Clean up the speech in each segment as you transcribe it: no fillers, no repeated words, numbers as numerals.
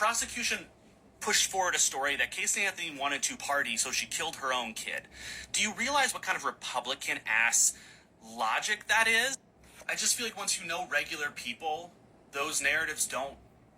prosecution pushed forward a story that Casey Anthony wanted to party, so she killed her own kid. Do you realize what kind of Republican-ass logic that is? I just feel like once you know regular people, those narratives don't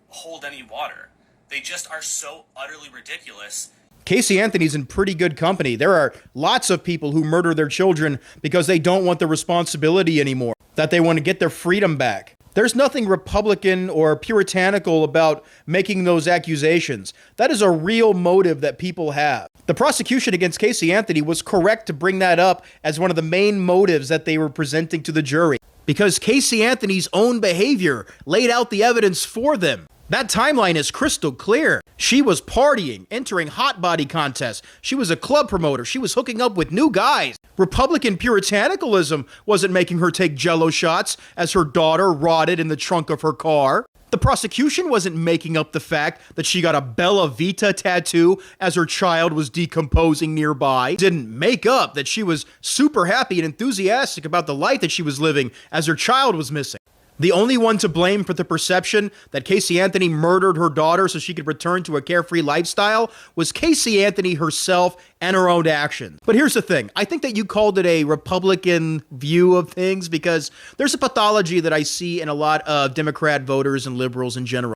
hold any water. They just are so utterly ridiculous. Casey Anthony's in pretty good company. There are lots of people who murder their children because they don't want the responsibility anymore, that they want to get their freedom back. There's nothing Republican or puritanical about making those accusations. That is a real motive that people have. The prosecution against Casey Anthony was correct to bring that up as one of the main motives that they were presenting to the jury, because Casey Anthony's own behavior laid out the evidence for them. That timeline is crystal clear. She was partying, entering hot body contests. She was a club promoter. She was hooking up with new guys. Republican puritanicalism wasn't making her take Jell-O shots as her daughter rotted in the trunk of her car. The prosecution wasn't making up the fact that she got a Bella Vita tattoo as her child was decomposing nearby. Didn't make up that she was super happy and enthusiastic about the life that she was living as her child was missing. The only one to blame for the perception that Casey Anthony murdered her daughter so she could return to a carefree lifestyle was Casey Anthony herself and her own actions. But here's the thing. I think that you called it a Republican view of things because there's a pathology that I see in a lot of Democrat voters and liberals in general.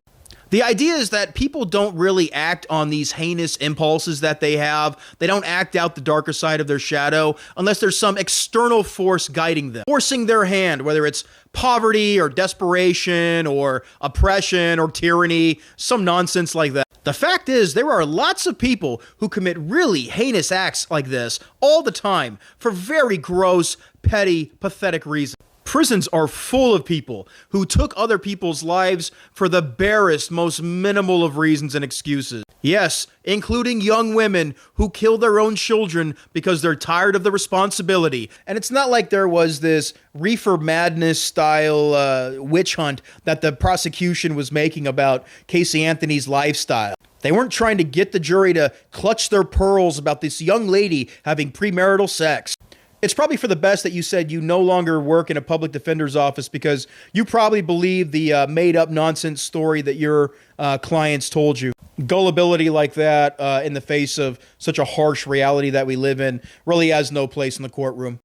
The idea is that people don't really act on these heinous impulses that they have. They don't act out the darker side of their shadow unless there's some external force guiding them, forcing their hand, whether it's poverty or desperation or oppression or tyranny, some nonsense like that. The fact is, there are lots of people who commit really heinous acts like this all the time for very gross, petty, pathetic reasons. Prisons are full of people who took other people's lives for the barest, most minimal of reasons and excuses. Yes, including young women who kill their own children because they're tired of the responsibility. And it's not like there was this reefer madness style witch hunt that the prosecution was making about Casey Anthony's lifestyle. They weren't trying to get the jury to clutch their pearls about this young lady having premarital sex. It's probably for the best that you said you no longer work in a public defender's office because you probably believe the made-up nonsense story that your clients told you. Gullibility like that in the face of such a harsh reality that we live in really has no place in the courtroom.